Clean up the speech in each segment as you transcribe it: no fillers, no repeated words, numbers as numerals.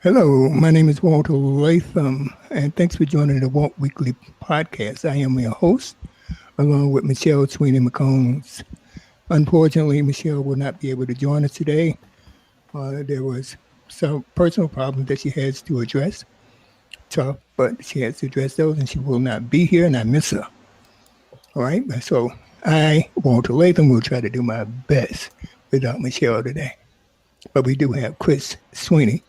Hello, my name is Walter Latham, and thanks for joining the Walt Weekly podcast. I am your host, along with Michelle Sweeney McCombs. Unfortunately, Michelle will not be able to join us today. There was some personal problems that she has to address. Tough, but she has to address those, and she will not be here, and I miss her. All right, so I, Walter Latham, will try to do my best without Michelle today. But we do have Chris Sweeney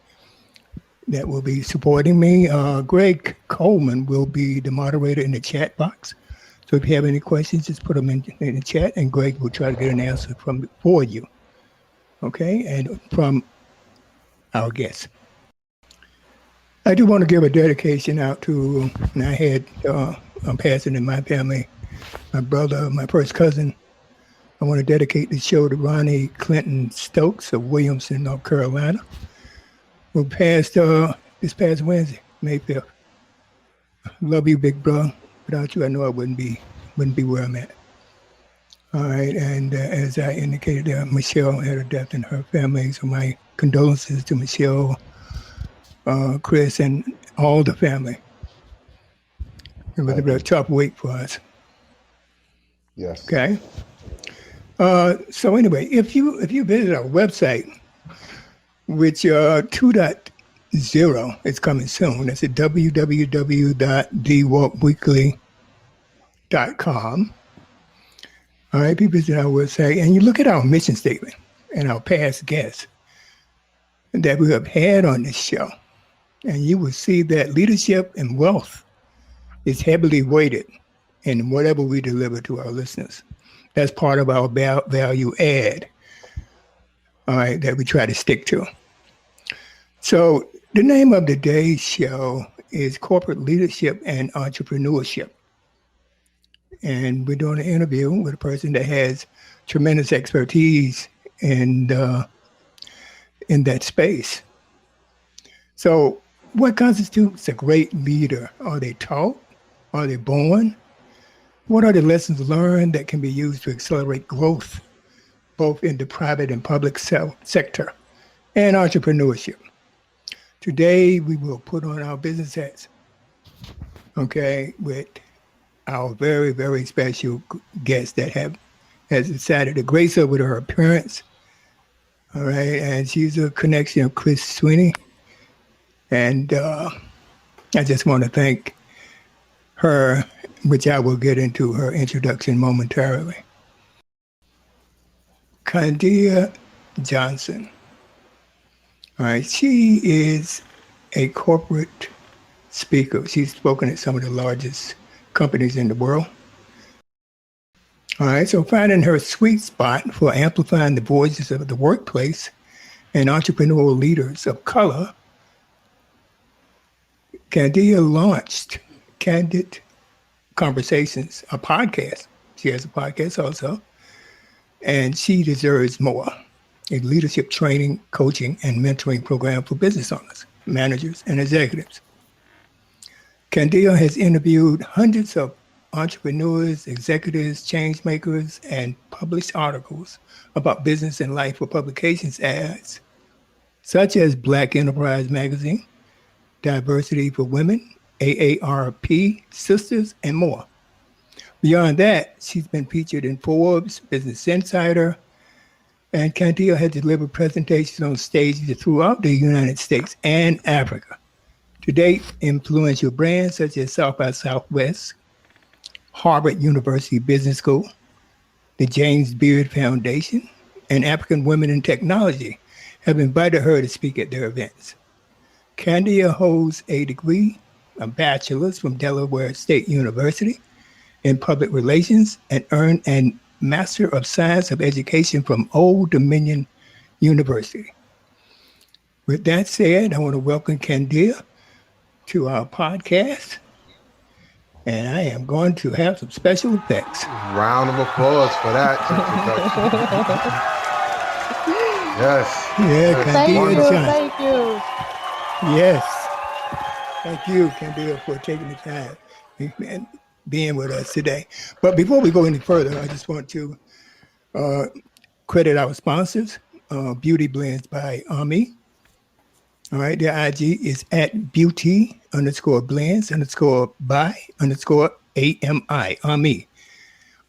that will be supporting me. Greg Coleman will be the moderator in the chat box. So if you have any questions, just put them in the chat, and Greg will try to get an answer for you. Okay, and from our guests. I do want to give a dedication out to, and I had a passing in my family, my brother, my first cousin. I want to dedicate the show to Ronnie Clinton Stokes of Williamson, North Carolina, who passed this past Wednesday, May 5th. Love you, big bro. Without you, I know I wouldn't be where I'm at. All right, and as I indicated, Michelle had a death in her family, so my condolences to Michelle, Chris, and all the family. It was a tough week for us. Yes. Okay. So anyway, if you visit our website, which 2.0 is coming soon. That's at www.TheWaltWeekly.com. All right, people visit our website, and you look at our mission statement and our past guests that we have had on this show, and you will see that leadership and wealth is heavily weighted in whatever we deliver to our listeners. That's part of our value add, all right, that we try to stick to. So the name of today's show is Corporate Leadership and Entrepreneurship. And we're doing an interview with a person that has tremendous expertise in that space. So what constitutes a great leader? Are they taught? Are they born? What are the lessons learned that can be used to accelerate growth, both in the private and public sector and entrepreneurship? Today, we will put on our business hats, okay, with our very, very special guest that has decided to grace her with her appearance, all right, and she's a connection of Chris Sweeney, and I just want to thank her, which I will get into her introduction momentarily. Kandia Johnson. All right, she is a corporate speaker. She's spoken at some of the largest companies in the world. All right, so finding her sweet spot for amplifying the voices of the workplace and entrepreneurial leaders of color, Candia launched Candid Conversations, a podcast. She has a podcast also, and she deserves more. A leadership training, coaching, and mentoring program for business owners, managers, and executives. Candia has interviewed hundreds of entrepreneurs, executives, change makers, and published articles about business and life for publications ads, such as Black Enterprise Magazine, Diversity for Women, AARP, Sisters, and more. Beyond that, she's been featured in Forbes, Business Insider, and Candia has delivered presentations on stages throughout the United States and Africa. To date, influential brands such as South by Southwest, Harvard University Business School, the James Beard Foundation, and African Women in Technology have invited her to speak at their events. Candia holds a degree, a bachelor's from Delaware State University in Public Relations, and earned an Master of Science of Education from Old Dominion University. With that said, I want to welcome Candia to our podcast, and I am going to have some special effects. Round of applause for that introduction. Yes. Yeah, Candia Johnson. Thank you. Yes. Thank you, Candia, for taking the time and being with us today. But before we go any further, I just want to credit our sponsors, Beauty Blends by Ami. All right, their IG is at beauty_blends_by_AMI, AMI.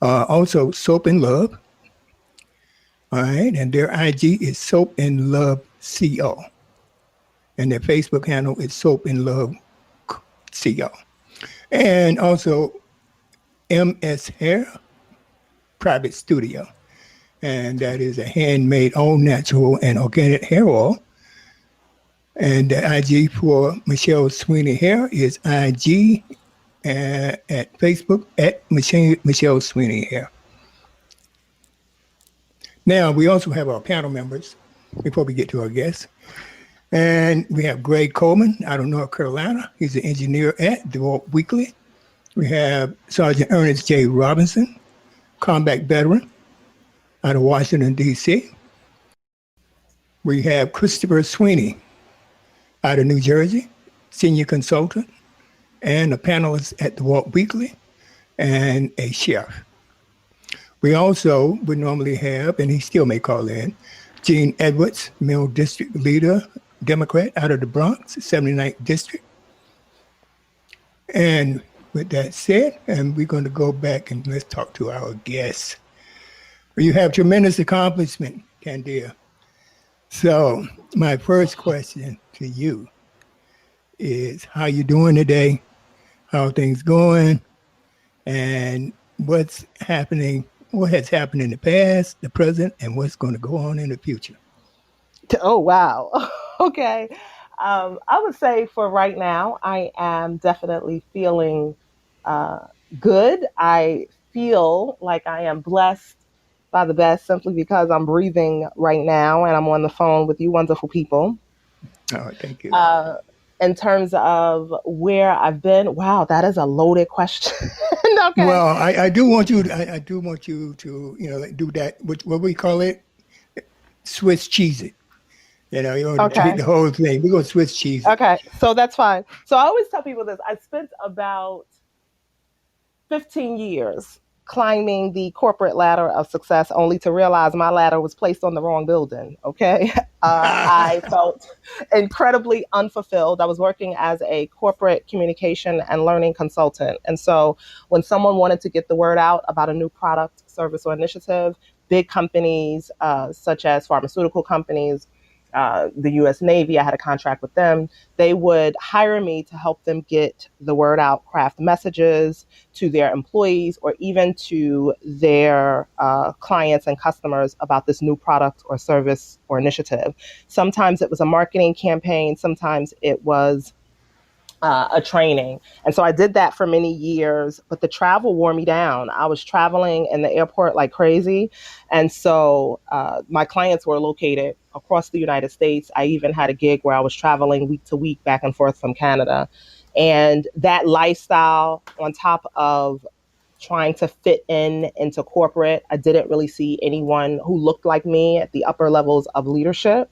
Also, Soap and Love. All right, and their IG is Soap and Love CO. And their Facebook handle is Soap and Love CO. And also, MS Hair Private Studio. And that is a handmade, all natural and organic hair oil. And the IG for Michelle Sweeney Hair is IG at Facebook at Michelle Sweeney Hair. Now, we also have our panel members before we get to our guests. And we have Greg Coleman out of North Carolina. He's an engineer at TheWaltWeekly. We have Sergeant Ernest J. Robinson, combat veteran out of Washington, D.C. We have Christopher Sweeney out of New Jersey, senior consultant and a panelist at TheWaltWeekly and a chef. We also would normally have, and he still may call in, Gene Edwards, Middle District Leader, Democrat out of the Bronx, 79th District. And with that said, and we're going to go back and let's talk to our guests. You have tremendous accomplishment, Kandia. So my first question to you is, how you doing today? How are things going? And what's happening? What has happened in the past, the present, and what's going to go on in the future? Oh, wow. Okay. I would say for right now, I am definitely feeling good. I feel like I am blessed by the best simply because I'm breathing right now and I'm on the phone with you wonderful people. Oh, thank you. In terms of where I've been, wow, that is a loaded question. Okay. Well, I do want you. I do want you to, do that. What we call it, Swiss cheese it. You don't treat the whole thing. We're going to Swiss cheese it. Okay, so that's fine. So I always tell people this. I spent about 15 years climbing the corporate ladder of success only to realize my ladder was placed on the wrong building. Okay. I felt incredibly unfulfilled. I was working as a corporate communication and learning consultant. And so when someone wanted to get the word out about a new product, service, or initiative, big companies such as pharmaceutical companies, the U.S. Navy, I had a contract with them. They would hire me to help them get the word out, craft messages to their employees or even to their clients and customers about this new product or service or initiative. Sometimes it was a marketing campaign. Sometimes it was a training. And so I did that for many years, but the travel wore me down. I was traveling in the airport like crazy. And so my clients were located across the United States. I even had a gig where I was traveling week to week back and forth from Canada. And that lifestyle on top of trying to fit into corporate, I didn't really see anyone who looked like me at the upper levels of leadership.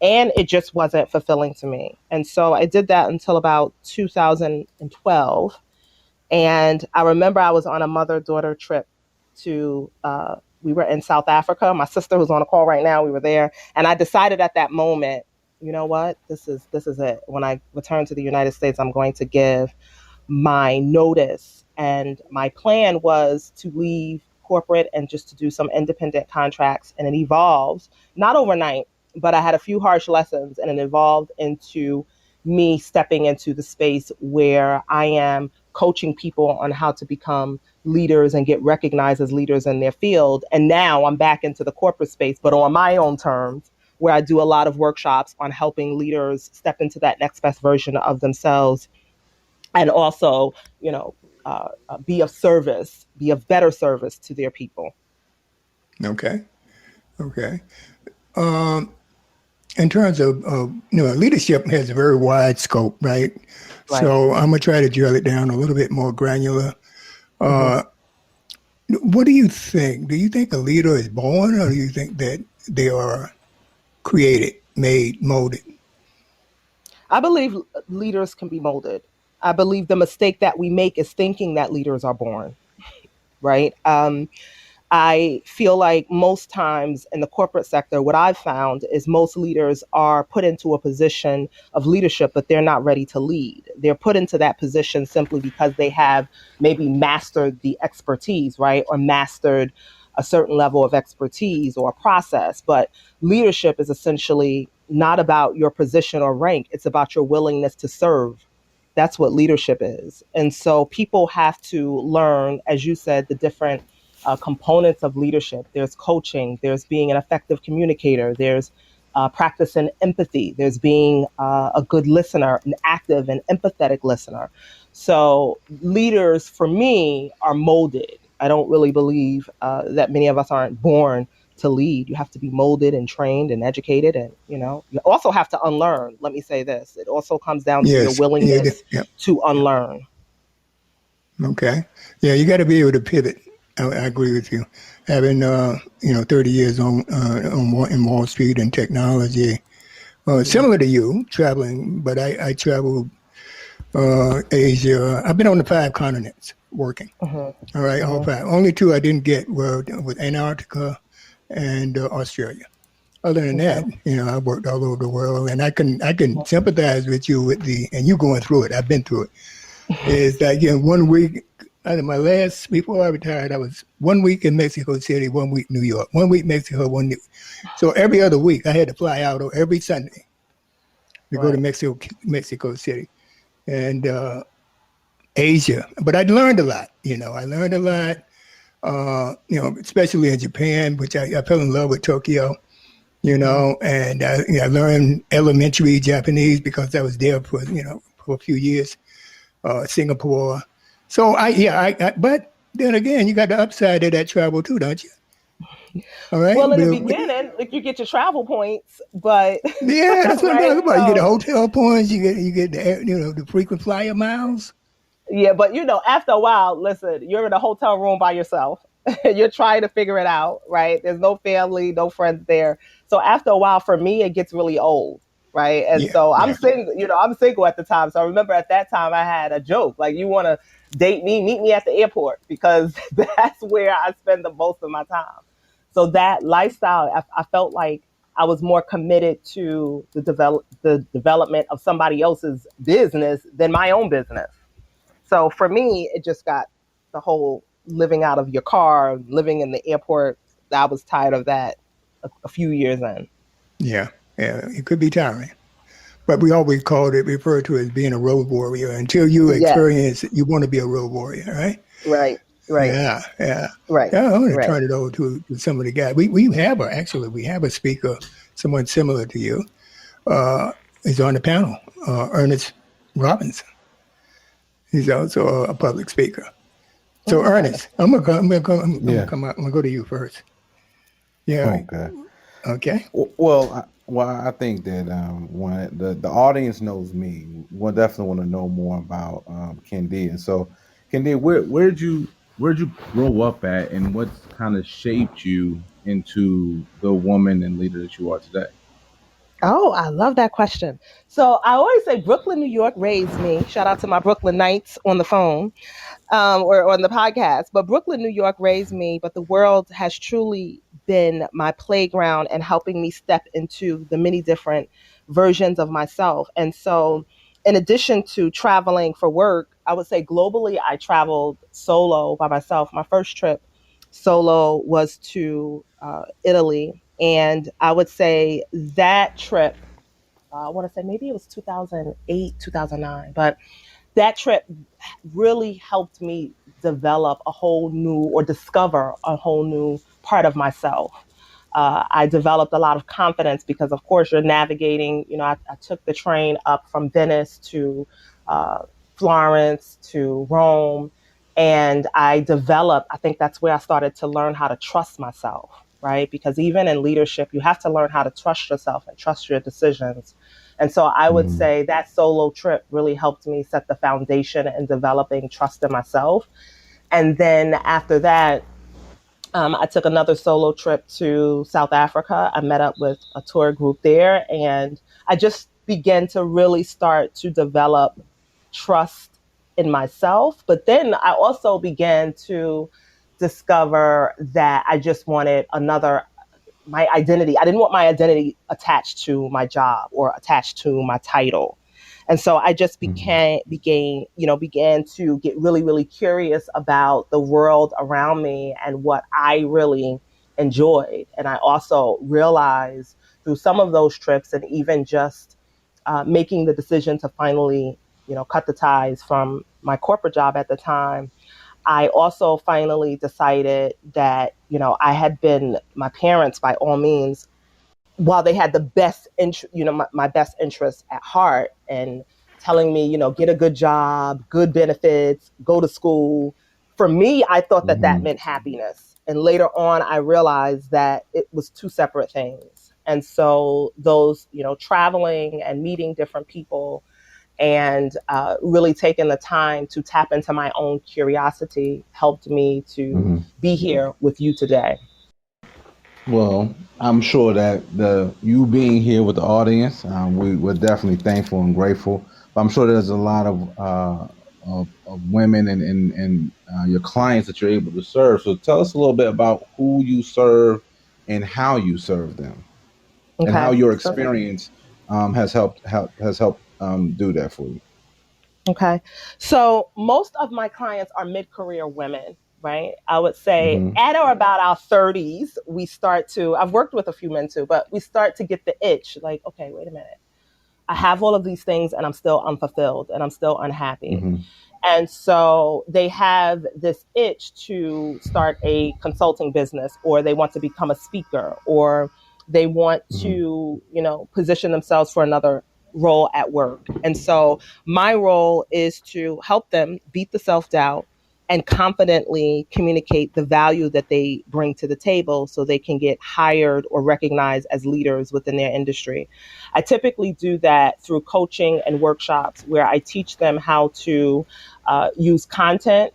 And it just wasn't fulfilling to me. And so I did that until about 2012. And I remember I was on a mother-daughter trip we were in South Africa. My sister who's on a call right now, we were there. And I decided at that moment, you know what, this is it. When I return to the United States, I'm going to give my notice. And my plan was to leave corporate and just to do some independent contracts. And it evolved, not overnight, but I had a few harsh lessons and it evolved into me stepping into the space where I am coaching people on how to become leaders and get recognized as leaders in their field. And now I'm back into the corporate space, but on my own terms, where I do a lot of workshops on helping leaders step into that next best version of themselves. And also, be of service, be of better service to their people. Okay. In terms of leadership has a very wide scope, right? So I'm gonna try to drill it down a little bit more granular. What do you think? Do you think a leader is born, or do you think that they are created, made, molded? I believe leaders can be molded. I believe the mistake that we make is thinking that leaders are born, right? I feel like most times in the corporate sector, what I've found is most leaders are put into a position of leadership, but they're not ready to lead. They're put into that position simply because they have maybe mastered the expertise, right? Or mastered a certain level of expertise or process. But leadership is essentially not about your position or rank. It's about your willingness to serve. That's what leadership is. And so people have to learn, as you said, the different components of leadership. There's coaching, there's being an effective communicator, there's practicing empathy, there's being a good listener, an active and empathetic listener. So leaders, for me, are molded. I don't really believe that many of us aren't born to lead. You have to be molded and trained and educated, and you also have to unlearn. Let me say this: it also comes down to your Yes. willingness Yeah. to unlearn. Okay. Yeah, you got to be able to pivot. I agree with you. Having 30 years in Wall Street and technology, similar to you, traveling, but I traveled Asia. I've been on the 5 continents working. All right, all 5. Only 2 I didn't get were with Antarctica and Australia. Other than that, I worked all over the world, and I can sympathize with you and you going through it. I've been through it. Is that 1 week out of my last before I retired, I was 1 week in Mexico City, 1 week New York, 1 week Mexico, 1 week. So every other week I had to fly out, or every Sunday to go to Mexico City and Asia. But I learned a lot. I learned a lot. Especially in Japan, which I fell in love with Tokyo. And I learned elementary Japanese because I was there for a few years. Singapore. So but then again, you got the upside of that travel too, don't you? All right. Well, in the beginning, you get your travel points, but yeah, that's what I'm talking about. So, you get the hotel points, you get the frequent flyer miles. Yeah, but after a while, listen, you're in a hotel room by yourself. You're trying to figure it out, right? There's no family, no friends there. So after a while, for me, it gets really old. Right. And so I'm single, I'm single at the time. So I remember at that time I had a joke, like, you want to date me, meet me at the airport, because that's where I spend the most of my time. So that lifestyle, I felt like I was more committed to the development of somebody else's business than my own business. So for me, it just got the whole living out of your car, living in the airport. I was tired of that a few years in. Yeah, it could be tiring. But we always refer to it as being a road warrior. Until you experience it, you want to be a road warrior, right? Right. Yeah. Right. Yeah, I want to turn it over to some of the guys. We have a speaker, someone similar to you, is on the panel, Ernest Robinson. He's also a public speaker. So Ernest, I'm gonna go to you first. Yeah. Okay. Well, I think that when the audience knows me, we'll definitely want to know more about Kandia. So, Kandia, where'd you grow up at, and what's kind of shaped you into the woman and leader that you are today? Oh, I love that question. So I always say Brooklyn, New York raised me. Shout out to my Brooklyn Knights on the phone or on the podcast. But Brooklyn, New York raised me, but the world has truly been my playground and helping me step into the many different versions of myself. And so in addition to traveling for work, I would say globally, I traveled solo by myself. My first trip solo was to Italy. And I would say that trip, I want to say maybe it was 2008, 2009, but that trip really helped me develop a whole new or discover a whole new part of myself. I developed a lot of confidence because, of course, you're navigating. I took the train up from Venice to Florence to Rome, and I think that's where I started to learn how to trust myself, right? Because even in leadership, you have to learn how to trust yourself and trust your decisions. And so I would say that solo trip really helped me set the foundation in developing trust in myself. And then after that, I took another solo trip to South Africa. I met up with a tour group there, and I just began to really start to develop trust in myself. But then I also began to discover that I just wanted my identity. I didn't want my identity attached to my job or attached to my title. And so I just began to get really, really curious about the world around me and what I really enjoyed. And I also realized through some of those trips and even just making the decision to finally, cut the ties from my corporate job at the time, I also finally decided that, my parents, by all means, while they had the best my best interests at heart and telling me, get a good job, good benefits, go to school. For me, I thought that meant happiness. And later on, I realized that it was two separate things. And so those, traveling and meeting different people and really taking the time to tap into my own curiosity helped me to be here with you today. Well, I'm sure that you being here with the audience, we're definitely thankful and grateful. But I'm sure there's a lot of women and your clients that you're able to serve. So tell us a little bit about who you serve and how you serve them, and how your experience has helped do that for you. Okay. So most of my clients are mid-career women, right? I would say at or about our 30s, I've worked with a few men too, but we start to get the itch like, okay, wait a minute. I have all of these things and I'm still unfulfilled and I'm still unhappy. And so they have this itch to start a consulting business, or they want to become a speaker, or they want to, position themselves for another role at work. And so my role is to help them beat the self-doubt and confidently communicate the value that they bring to the table so they can get hired or recognized as leaders within their industry. I typically do that through coaching and workshops where I teach them how to use content,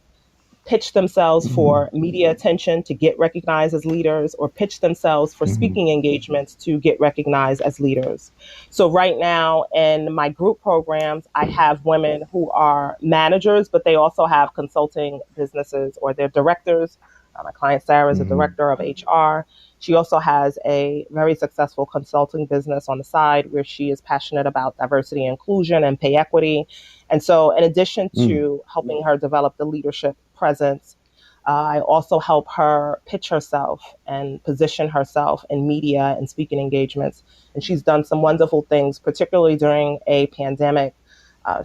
pitch themselves for media attention to get recognized as leaders, or pitch themselves for speaking engagements to get recognized as leaders. So right now in my group programs, I have women who are managers, but they also have consulting businesses, or they're directors. My client Sarah is a director of HR. She also has a very successful consulting business on the side where she is passionate about diversity and inclusion and pay equity. And so in addition to helping her develop the leadership presence, I also help her pitch herself and position herself in media and speaking engagements. And she's done some wonderful things, particularly during a pandemic.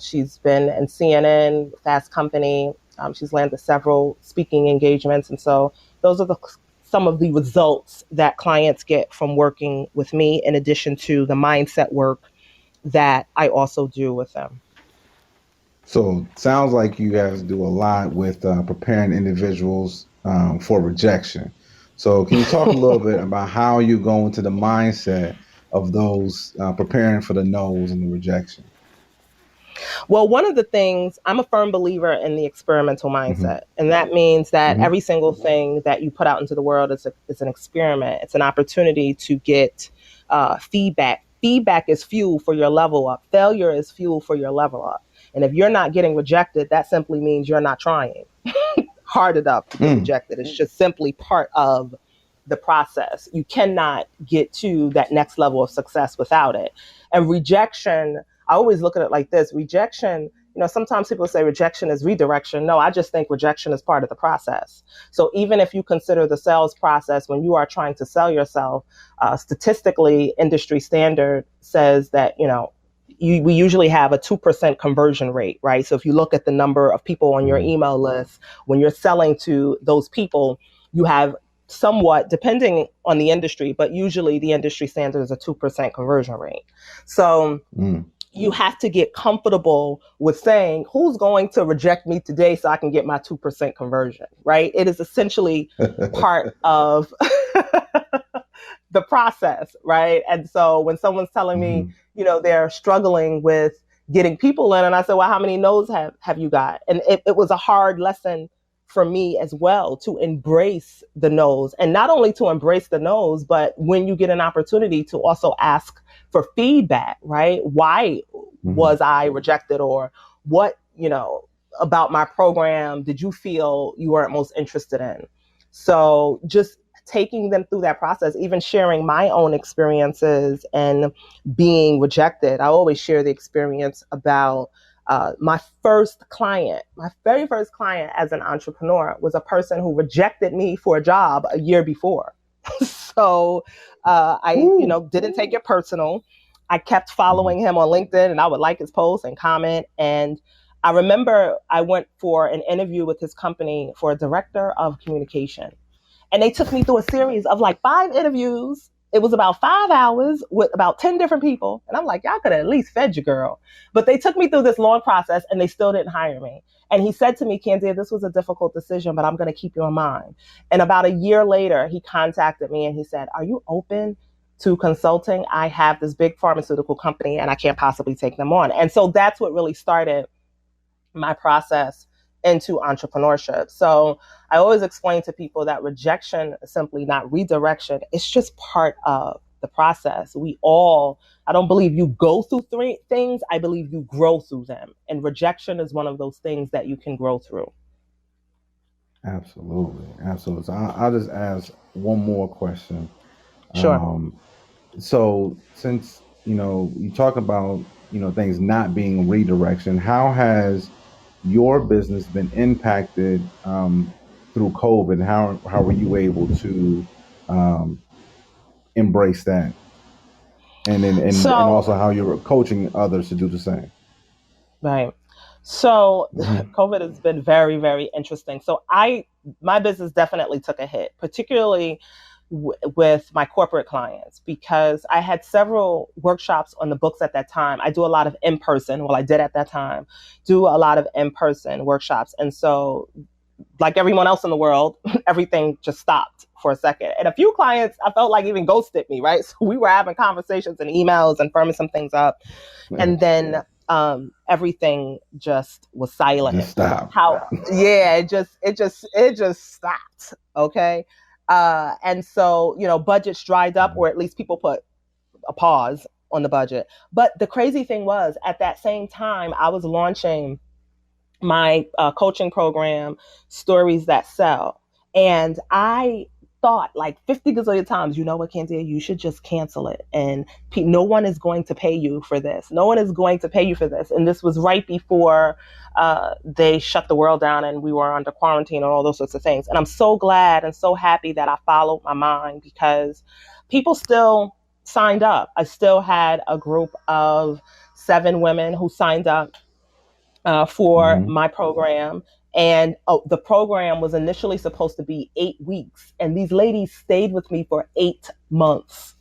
She's been in CNN, Fast Company. She's landed several speaking engagements. And so those are some of the results that clients get from working with me, in addition to the mindset work that I also do with them. So sounds like you guys do a lot with preparing individuals for rejection. So can you talk a little bit about how you go into the mindset of those preparing for the no's and the rejection? Well, one of the things, I'm a firm believer in the experimental mindset. And that means that every single thing that you put out into the world is an experiment. It's an opportunity to get feedback. Feedback is fuel for your level up. Failure is fuel for your level up. And if you're not getting rejected, that simply means you're not trying hard enough to get rejected. It's just simply part of the process. You cannot get to that next level of success without it. And rejection, I always look at it like this. Rejection, sometimes people say rejection is redirection. No, I just think rejection is part of the process. So even if you consider the sales process, when you are trying to sell yourself, statistically, industry standard says that, we usually have a 2% conversion rate, right? So if you look at the number of people on your email list, when you're selling to those people, you have somewhat, depending on the industry, but usually the industry standard is a 2% conversion rate. So you have to get comfortable with saying, who's going to reject me today so I can get my 2% conversion, right? It is essentially part of the process, right? And so when someone's telling me, they're struggling with getting people in, and I said, well, how many no's have you got? And it was a hard lesson for me as well to embrace the no's, and not only to embrace the no's, but when you get an opportunity to also ask for feedback, right? Why was I rejected, or what, about my program did you feel you weren't most interested in? So just taking them through that process, even sharing my own experiences and being rejected. I always share the experience about my very first client as an entrepreneur was a person who rejected me for a job a year before. So I, didn't take it personal. I kept following him on LinkedIn, and I would like his posts and comment. And I remember I went for an interview with his company for a director of communication. And they took me through a series of like 5 interviews. It was about 5 hours with about 10 different people. And I'm like, y'all could have at least fed your girl. But they took me through this long process and they still didn't hire me. And he said to me, Candia, this was a difficult decision, but I'm going to keep you in mind. And about a year later, he contacted me and he said, are you open to consulting? I have this big pharmaceutical company and I can't possibly take them on. And so that's what really started my process into entrepreneurship. So I always explain to people that rejection is simply not redirection. It's just part of the process. I don't believe you go through 3 things. I believe you grow through them. And rejection is one of those things that you can grow through. Absolutely. Absolutely. So I'll just ask one more question. Sure. So since, you talk about, things not being redirection, how has your business been impacted through COVID? How were you able to embrace that? And also how you're coaching others to do the same. Right. So COVID has been very, very interesting. So my business definitely took a hit, particularly with my corporate clients, because I had several workshops on the books at that time. I do a lot of in-person, I did at that time, do a lot of in-person workshops. And so like everyone else in the world, everything just stopped for a second. And a few clients, I felt like even ghosted me, right? So we were having conversations and emails and firming some things up. And then everything just was silent. Just stopped. It just stopped. Okay. And so, budgets dried up, or at least people put a pause on the budget. But the crazy thing was, at that same time, I was launching my coaching program, Stories That Sell. And I thought like 50 gazillion times, you know what, Candia, you should just cancel it. And no one is going to pay you for this. No one is going to pay you for this. And this was right before they shut the world down and we were under quarantine and all those sorts of things. And I'm so glad and so happy that I followed my mind, because people still signed up. I still had a group of 7 women who signed up for my program. And the program was initially supposed to be 8 weeks. And these ladies stayed with me for 8 months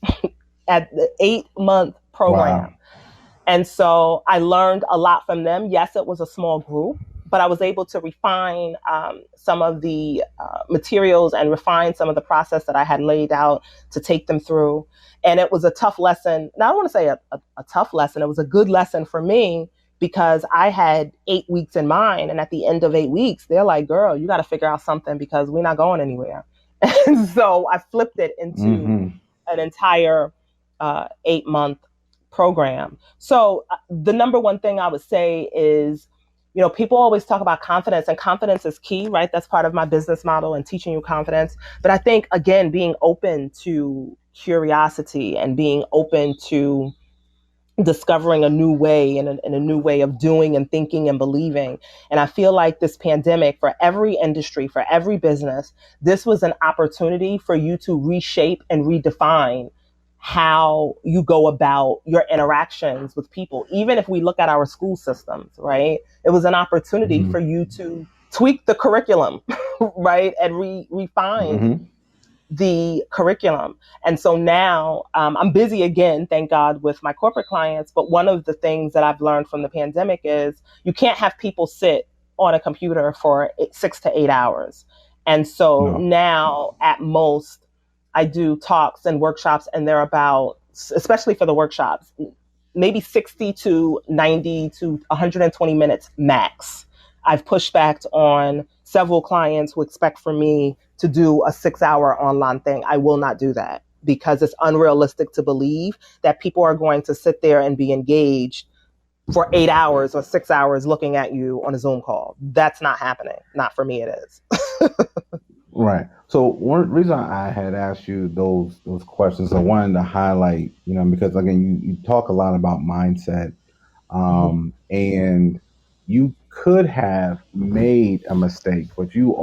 at the 8-month program. Wow. And so I learned a lot from them. Yes, it was a small group, but I was able to refine some of the materials and refine some of the process that I had laid out to take them through. And it was a tough lesson. Now, I don't want to say a tough lesson. It was a good lesson for me, because I had 8 weeks in mind. And at the end of 8 weeks, they're like, girl, you got to figure out something, because we're not going anywhere. And so I flipped it into an entire 8-month program. So the number one thing I would say is, people always talk about confidence, and confidence is key, right? That's part of my business model and teaching you confidence. But I think, again, being open to curiosity and being open to discovering a new way and a new way of doing and thinking and believing. And I feel like this pandemic, for every industry, for every business, this was an opportunity for you to reshape and redefine how you go about your interactions with people. Even if we look at our school systems, right? It was an opportunity for you to tweak the curriculum, right? And refine the curriculum. And so now I'm busy again, thank God, with my corporate clients. But one of the things that I've learned from the pandemic is you can't have people sit on a computer for 6 to 8 hours. And so now at most I do talks and workshops, and they're about, especially for the workshops, maybe 60 to 90 to 120 minutes max. I've pushed back on several clients who expect for me to do a 6-hour online thing. I will not do that, because it's unrealistic to believe that people are going to sit there and be engaged for 8 hours or 6 hours looking at you on a Zoom call. That's not happening. Not for me, it is. Right. So one reason I had asked you those questions, I wanted to highlight, because again, you talk a lot about mindset, and you could have made a mistake, but you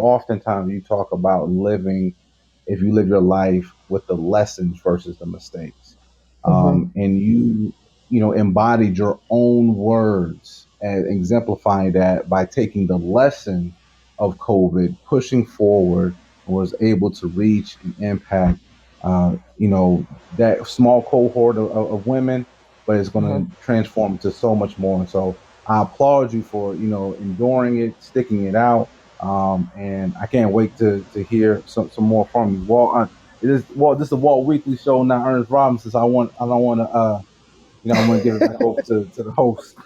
talk about living, if you live your life with the lessons versus the mistakes, and you embodied your own words and exemplifying that by taking the lesson of COVID, pushing forward, and was able to reach and impact, that small cohort of women, but it's going to transform to so much more. And so I applaud you for, enduring it, sticking it out. And I can't wait to hear some more from you. Walt, this is the Walt Weekly Show, not Ernest Robinson. So I don't want to, I'm going to give it back over to the host.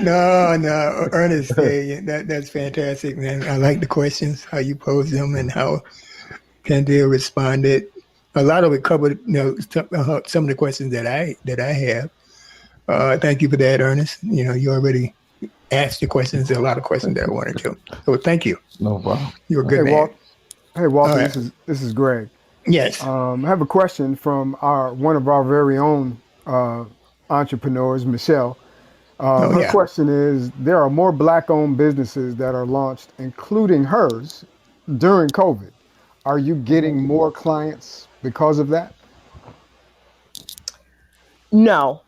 No, Ernest, that's fantastic, man. I like the questions, how you pose them, and how Kandia responded. A lot of it covered, some of the questions that I have. Thank you for that, Ernest. You already asked the questions, a lot of questions that I wanted to. So thank you. No problem. You're a good man. Walt. Hey, Walter, Right. this is Greg. Yes. I have a question from one of our very own entrepreneurs, Michelle. Her question is, there are more Black-owned businesses that are launched, including hers, during COVID. Are you getting more clients because of that? No.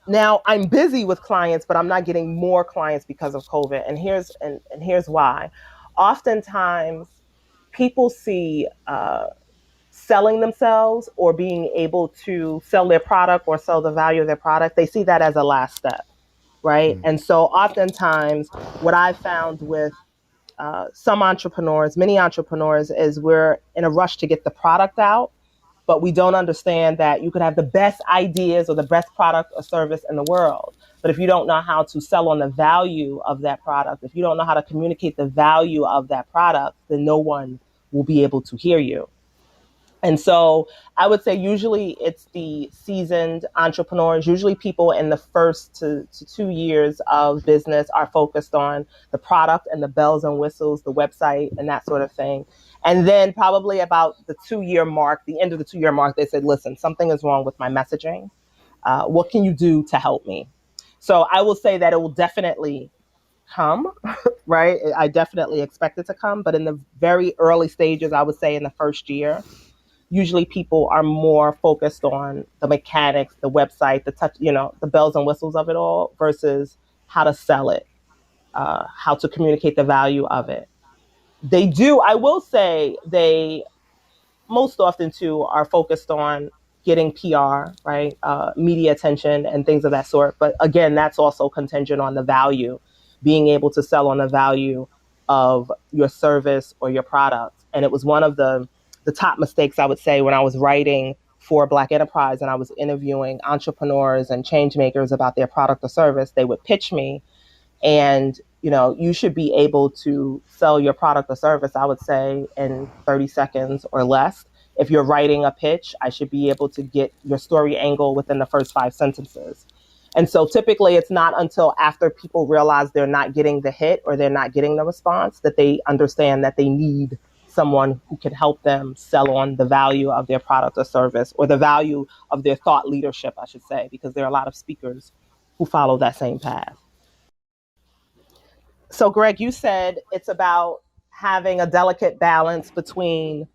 Now I'm busy with clients, but I'm not getting more clients because of COVID. And here's why. Oftentimes people see selling themselves or being able to sell their product or sell the value of their product. They see that as a last step, right? And so oftentimes what I found with some entrepreneurs, many entrepreneurs, is we're in a rush to get the product out, but we don't understand that you could have the best ideas or the best product or service in the world. But if you don't know how to sell on the value of that product, if you don't know how to communicate the value of that product, then no one will be able to hear you. And so I would say usually it's the seasoned entrepreneurs, usually people in the first to 2 years of business are focused on the product and the bells and whistles, the website and that sort of thing. And then probably about the 2-year mark, the end of the 2-year mark, they said, listen, something is wrong with my messaging. What can you do to help me? So I will say that it will definitely come, right? I definitely expect it to come. But in the very early stages, I would say in the first year, usually people are more focused on the mechanics, the website, the touch, the bells and whistles of it all versus how to sell it, how to communicate the value of it. I will say they most often too are focused on getting PR, right? Media attention and things of that sort. But again, that's also contingent on the value, being able to sell on the value of your service or your product. And it was one of the top mistakes, I would say, when I was writing for Black Enterprise and I was interviewing entrepreneurs and change makers about their product or service. They would pitch me and, you should be able to sell your product or service, I would say, in 30 seconds or less. If you're writing a pitch, I should be able to get your story angle within the first 5 sentences. And so typically it's not until after people realize they're not getting the hit or they're not getting the response that they understand that they need someone who can help them sell on the value of their product or service, or the value of their thought leadership, I should say, because there are a lot of speakers who follow that same path. So Greg, you said it's about having a delicate balance between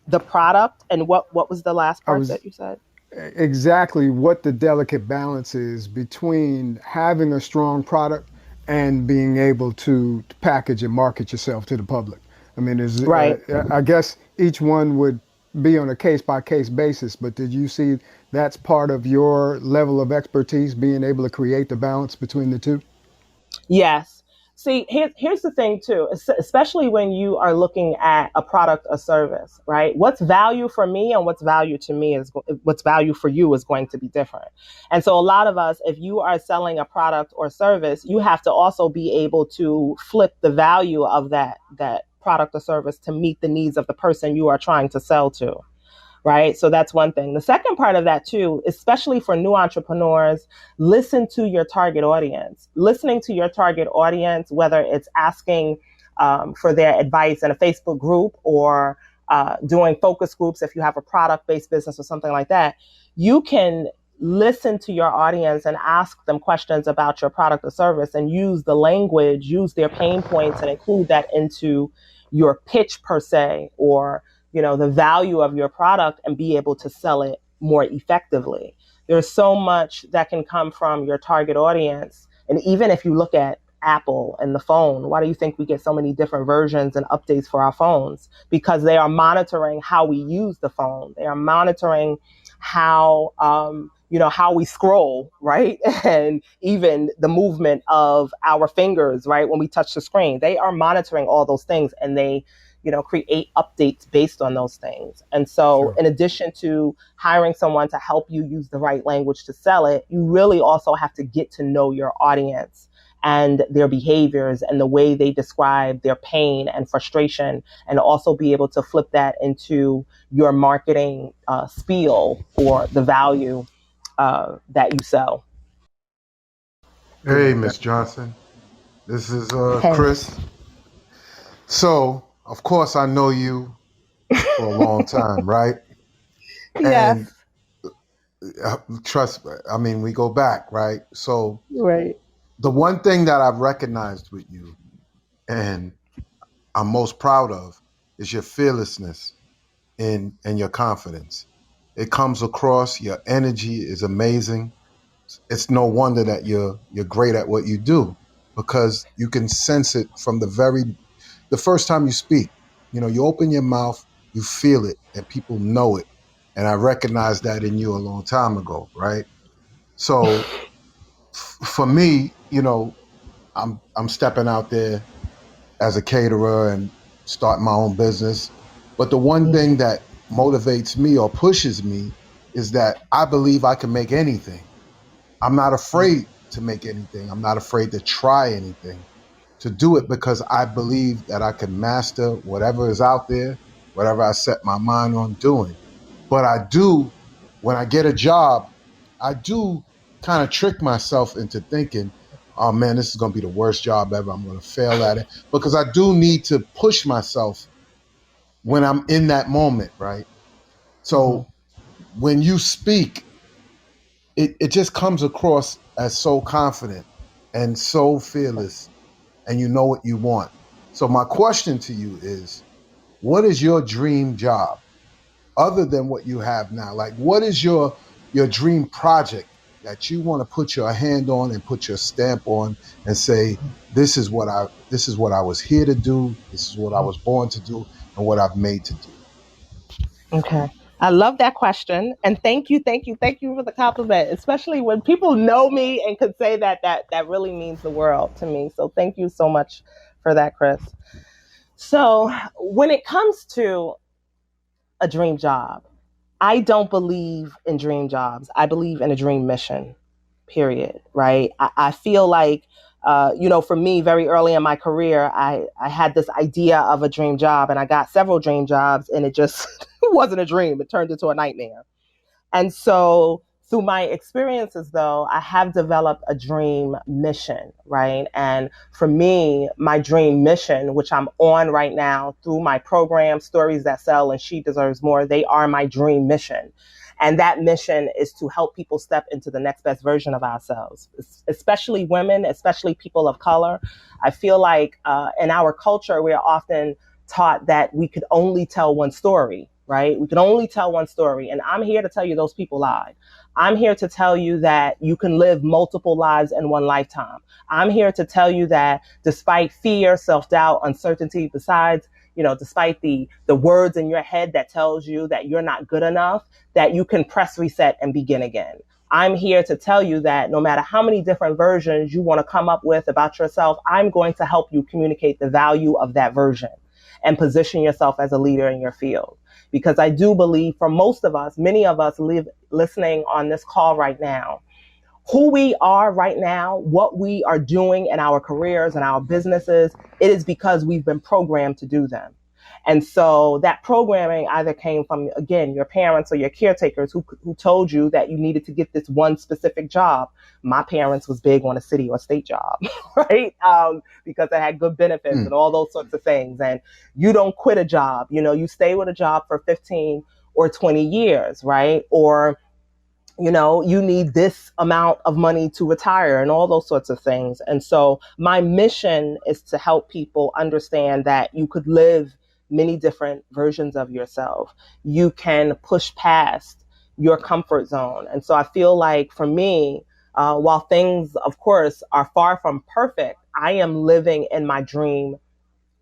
the product and what was the last part that you said? Exactly what the delicate balance is between having a strong product and being able to package and market yourself to the public. I mean, right. I guess each one would be on a case-by-case basis, but did you see that's part of your level of expertise, being able to create the balance between the two? Yes. See, here's the thing too, especially when you are looking at a product or service, right? What's value for me and what's value to me what's value for you is going to be different. And so a lot of us, if you are selling a product or service, you have to also be able to flip the value of that product or service to meet the needs of the person you are trying to sell to. Right. So that's one thing. The second part of that, too, especially for new entrepreneurs, listen to your target audience. Listening to your target audience, whether it's asking for their advice in a Facebook group or doing focus groups, if you have a product-based business or something like that, you can listen to your audience and ask them questions about your product or service and use the language, use their pain points and include that into your pitch per se, or, the value of your product, and be able to sell it more effectively. There's so much that can come from your target audience. And even if you look at Apple and the phone, why do you think we get so many different versions and updates for our phones? Because they are monitoring how we use the phone. They are monitoring how, how we scroll, right? And even the movement of our fingers, right? When we touch the screen, they are monitoring all those things, and they, create updates based on those things. And so in addition to hiring someone to help you use the right language to sell it, you really also have to get to know your audience and their behaviors and the way they describe their pain and frustration, and also be able to flip that into your marketing spiel or the value that you sell. Hey, Miss Johnson. This is Chris. So, of course, I know you for a long time, right? Yes. And trust me, I mean, we go back, right? So, right. The one thing that I've recognized with you, and I'm most proud of, is your fearlessness and your confidence. It comes across. Your energy is amazing. It's no wonder that you're great at what you do, because you can sense it from the first time you speak. You open your mouth, you feel it, and people know it. And I recognized that in you a long time ago, right? So for me, I'm stepping out there as a caterer and starting my own business. But the one thing that motivates me or pushes me is that I believe I can make anything. I'm not afraid to make anything. I'm not afraid to try anything, to do it, because I believe that I can master whatever is out there, whatever I set my mind on doing. But when I get a job, I do kind of trick myself into thinking, oh man, this is going to be the worst job ever. I'm going to fail at it, because I do need to push myself when I'm in that moment, right? So when you speak, it just comes across as so confident and so fearless, and you know what you want. So my question to you is, what is your dream job other than what you have now? Like, what is your dream project that you want to put your hand on and put your stamp on and say, this is what I was here to do, this is what I was born to do, and what I've made to do? Okay. I love that question. And thank you for the compliment, especially when people know me and could say that really means the world to me. So thank you so much for that, Chris. So when it comes to a dream job, I don't believe in dream jobs. I believe in a dream mission, period. Right. I feel like, for me, very early in my career, I had this idea of a dream job, and I got several dream jobs, and it just wasn't a dream. It turned into a nightmare. And so through my experiences, though, I have developed a dream mission, right? And for me, my dream mission, which I'm on right now through my program, Stories That Sell and She Deserves More, they are my dream mission. And that mission is to help people step into the next best version of ourselves, especially women, especially people of color. I feel like in our culture, we are often taught that we could only tell one story, right? We can only tell one story. And I'm here to tell you those people lied. I'm here to tell you that you can live multiple lives in one lifetime. I'm here to tell you that despite fear, self-doubt, uncertainty, despite the words in your head that tells you that you're not good enough, that you can press reset and begin again. I'm here to tell you that no matter how many different versions you want to come up with about yourself, I'm going to help you communicate the value of that version and position yourself as a leader in your field. Because I do believe for most of us, many of us listening on this call right now, who we are right now, what we are doing in our careers and our businesses, it is because we've been programmed to do them. And so that programming either came from, again, your parents or your caretakers who told you that you needed to get this one specific job. My parents was big on a city or state job, right? Because it had good benefits and all those sorts of things. And you don't quit a job, you stay with a job for 15 or 20 years, right? Or you need this amount of money to retire and all those sorts of things. And so my mission is to help people understand that you could live many different versions of yourself. You can push past your comfort zone. And so I feel like for me, while things, of course, are far from perfect, I am living in my dream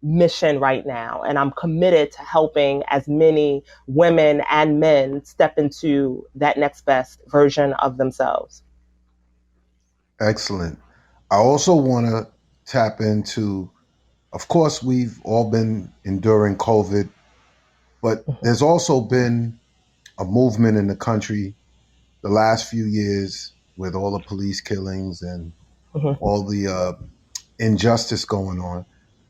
mission right now. And I'm committed to helping as many women and men step into that next best version of themselves. Excellent. I also want to tap into, of course, we've all been enduring COVID, but there's also been a movement in the country the last few years with all the police killings and all the injustice going on.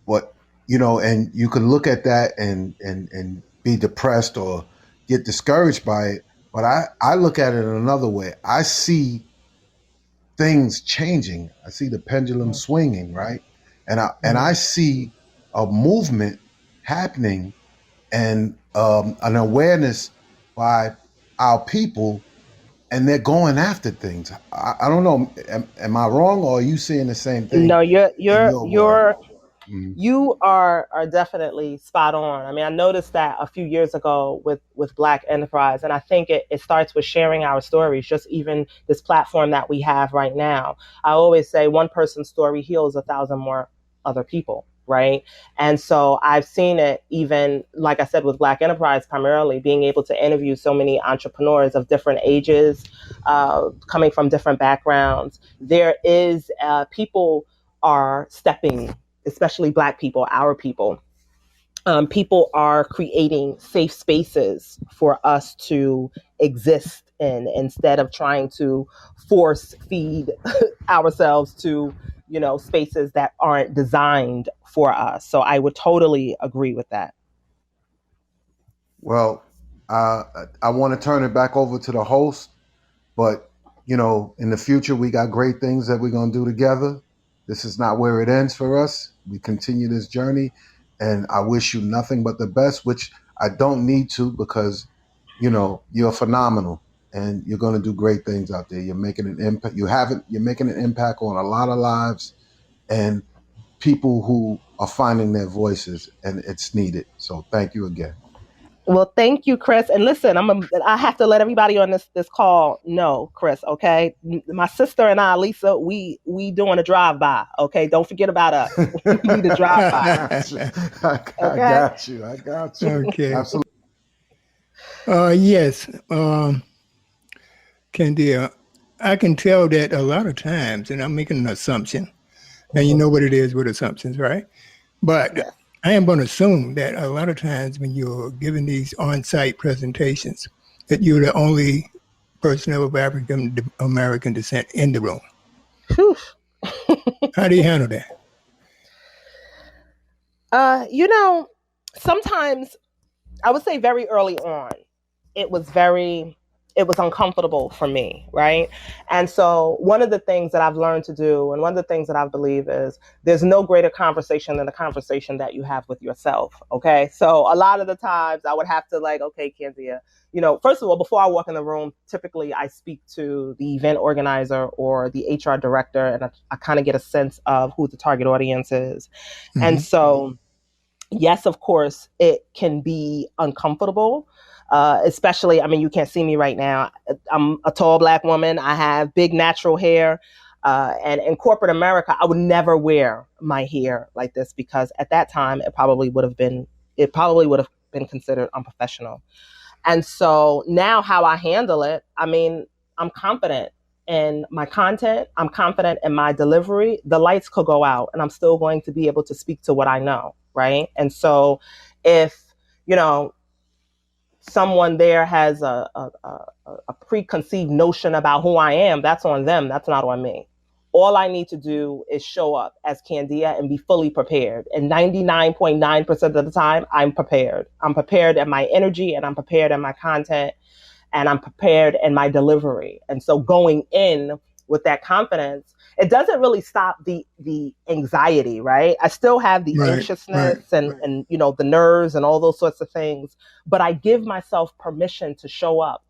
But, and you can look at that and be depressed or get discouraged by it. But I look at it in another way. I see things changing. I see the pendulum swinging, right? And I see a movement happening and an awareness by our people, and they're going after things. I don't know. Am I wrong, or are you seeing the same thing? No, you are definitely spot on. I mean, I noticed that a few years ago with Black Enterprise, and I think it starts with sharing our stories, just even this platform that we have right now. I always say one person's story heals 1,000 more other people, right? And so I've seen it even, like I said, with Black Enterprise, primarily being able to interview so many entrepreneurs of different ages, coming from different backgrounds. There is people are stepping, especially Black people, our people. People are creating safe spaces for us to exist in instead of trying to force feed ourselves to, spaces that aren't designed for us. So I would totally agree with that. Well, I want to turn it back over to the host, but in the future, we got great things that we're going to do together. This is not where it ends for us. We continue this journey, and I wish you nothing but the best, which I don't need to, because, you're phenomenal and you're going to do great things out there. You're making an impact. You're making an impact on a lot of lives and people who are finding their voices, and it's needed. So thank you again. Well, thank you, Chris. And listen, I have to let everybody on this call know, Chris, okay? My sister and I, Lisa, we doing a drive-by, okay? Don't forget about us. We need a drive-by. I got you. Okay. Absolutely. Yes. Kandia, I can tell that a lot of times, and I'm making an assumption, and you know what it is with assumptions, right? But yes. I am going to assume that a lot of times when you're giving these on-site presentations, that you're the only person of African American descent in the room. How do you handle that? Sometimes I would say very early on, it was uncomfortable for me, right? And so one of the things that I've learned to do, and one of the things that I believe is there's no greater conversation than the conversation that you have with yourself, okay? So a lot of the times I would have to okay, Candia, first of all, before I walk in the room, typically I speak to the event organizer or the HR director, and I kind of get a sense of who the target audience is. Mm-hmm. And so, yes, of course, it can be uncomfortable. Especially, you can't see me right now. I'm a tall Black woman. I have big natural hair. And in corporate America, I would never wear my hair like this because at that time, it probably would have been considered unprofessional. And so now how I handle it, I'm confident in my content. I'm confident in my delivery. The lights could go out and I'm still going to be able to speak to what I know, right? And so if, someone there has a preconceived notion about who I am, that's on them. That's not on me. All I need to do is show up as Candia and be fully prepared. And 99.9% of the time, I'm prepared. I'm prepared in my energy, and I'm prepared in my content, and I'm prepared in my delivery. And so going in with that confidence, it doesn't really stop the anxiety, right? I still have the anxiousness and you know, the nerves and all those sorts of things, but I give myself permission to show up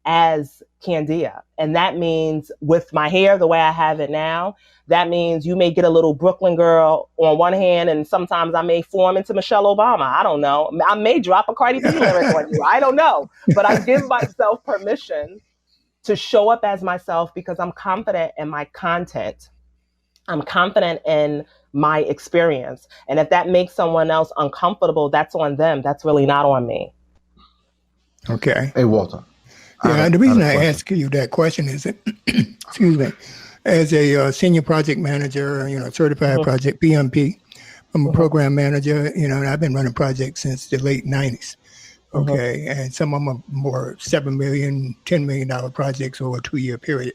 as Candia. And that means with my hair the way I have it now, that means you may get a little Brooklyn girl on one hand, and sometimes I may form into Michelle Obama. I don't know. I may drop a Cardi B lyric on you. I don't know. But I give myself permission to show up as myself because I'm confident in my content. I'm confident in my experience. And if that makes someone else uncomfortable, that's on them. That's really not on me. Okay. Hey, Walter. Yeah, the reason I ask you that question is that, excuse me, as a senior project manager, you know, certified project PMP, I'm a program manager, you know, and I've been running projects since the late 90s. Okay. And some of them are more $7 million, $10 million projects over a 2-year period.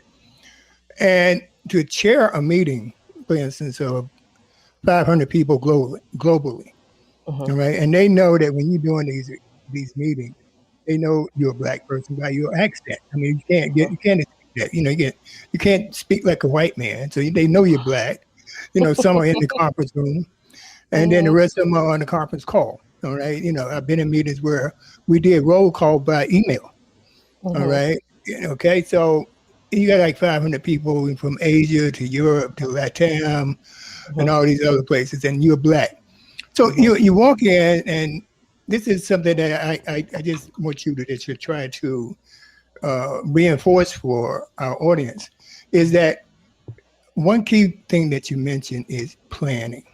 And to chair a meeting, for instance, of 500 people globally, all right, and they know that when you're doing these meetings, they know you're a Black person by your accent. I mean, you can't escape that. You know, you can't speak like a white man. So they know you're Black. You know, some are in the conference room, and then the rest of them are on the conference call. All right. You know, I've been in meetings where we did roll call by email. All right. Okay. So you got like 500 people from Asia to Europe to Latam and all these other places, and you're Black. So you walk in, and this is something that I just want you to try to reinforce for our audience, is that one key thing that you mentioned is planning.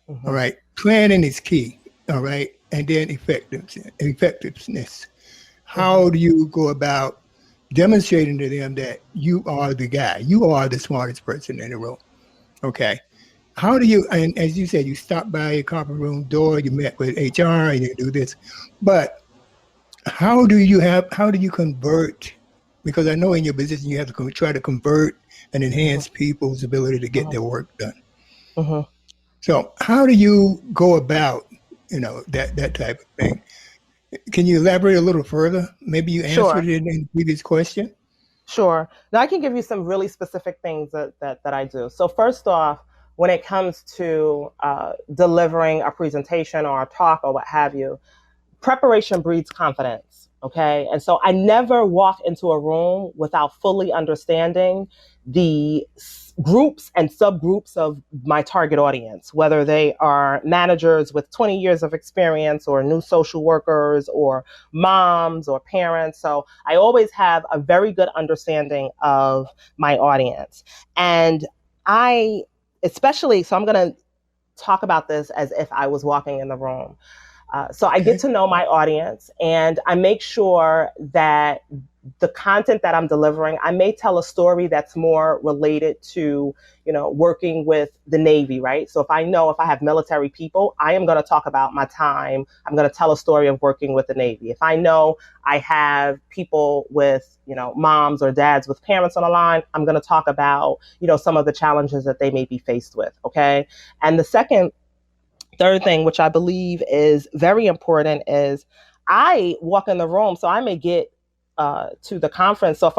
All right. Planning is key. All right. And then effectiveness. How do you go about demonstrating to them that you are the guy, you are the smartest person in the room? Okay. How do you, and as you said, you stop by a conference room door, you met with HR, and you do this, but how do you convert? Because I know in your position, you have to try to convert and enhance people's ability to get their work done. So how do you go about, you know, that type of thing? Can you elaborate a little further? Maybe you answered it in the previous question. Sure. Now I can give you some really specific things that I do. So first off, when it comes to delivering a presentation or a talk or what have you, preparation breeds confidence. Okay. And so I never walk into a room without fully understanding the groups and subgroups of my target audience, whether they are managers with 20 years of experience or new social workers or moms or parents. So I always have a very good understanding of my audience. And so I'm going to talk about this as if I was walking in the room. So I get to know my audience, and I make sure that the content that I'm delivering, I may tell a story that's more related to, you know, working with the Navy, right? So if I have military people, I am going to talk about my time. I'm going to tell a story of working with the Navy. If I know I have people with, you know, moms or dads with parents on the line, I'm going to talk about, you know, some of the challenges that they may be faced with. Okay. And the third thing, which I believe is very important, is I walk in the room, so I may get to the conference. So if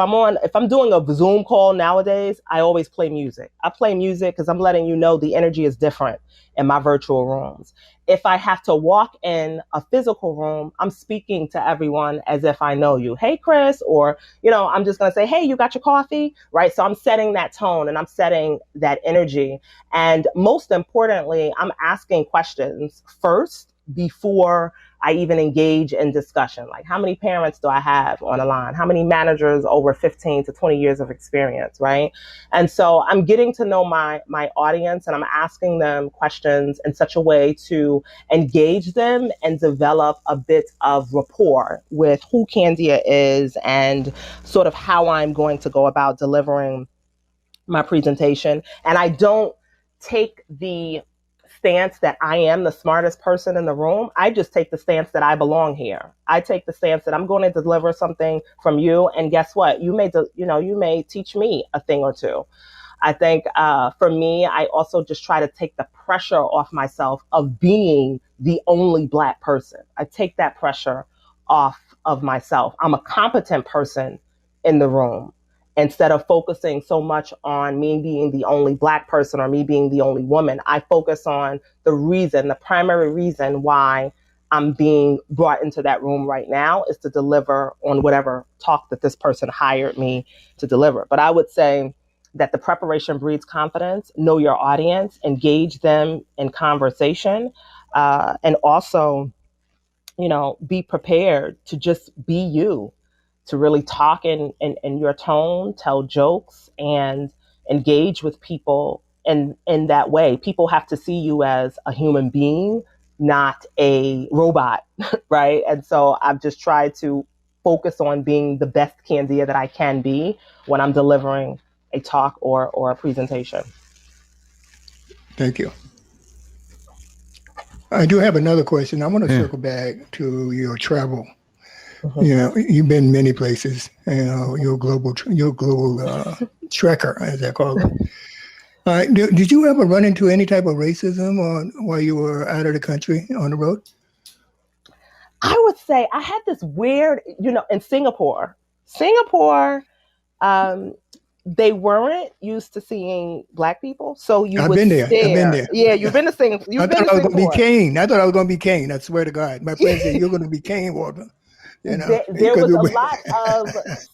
I'm doing a Zoom call nowadays, I always play music. I play music because I'm letting you know the energy is different in my virtual rooms. If I have to walk in a physical room, I'm speaking to everyone as if I know you. Hey, Chris, or, you know, I'm just going to say, hey, you got your coffee, right? So I'm setting that tone and I'm setting that energy. And most importantly, I'm asking questions first before I even engage in discussion. Like, how many parents do I have on the line? How many managers over 15 to 20 years of experience, right? And so I'm getting to know my audience, and I'm asking them questions in such a way to engage them and develop a bit of rapport with who Candia is and sort of how I'm going to go about delivering my presentation. And I don't take the stance that I am the smartest person in the room. I just take the stance that I belong here. I take the stance that I'm going to deliver something from you. And guess what? You may teach me a thing or two. I think for me, I also just try to take the pressure off myself of being the only Black person. I take that pressure off of myself. I'm a competent person in the room. Instead of focusing so much on me being the only Black person or me being the only woman, I focus on the primary reason why I'm being brought into that room right now is to deliver on whatever talk that this person hired me to deliver. But I would say that the preparation breeds confidence. Know your audience, engage them in conversation, and also, be prepared to just be you, to really talk in your tone, tell jokes, and engage with people in that way. People have to see you as a human being, not a robot, right? And so I've just tried to focus on being the best Candia that I can be when I'm delivering a talk or a presentation. Thank you. I do have another question. I want to circle back to your travel. You've been many places. You're a global trekker, as I call it. Did you ever run into any type of racism while you were out of the country on the road? I would say I had this weird, in Singapore, they weren't used to seeing Black people, so I've been there. Yeah, you've been to Singapore. I thought I was going to be Kane. I swear to God. My friend said, you're going to be Kane, Walter. There was a lot of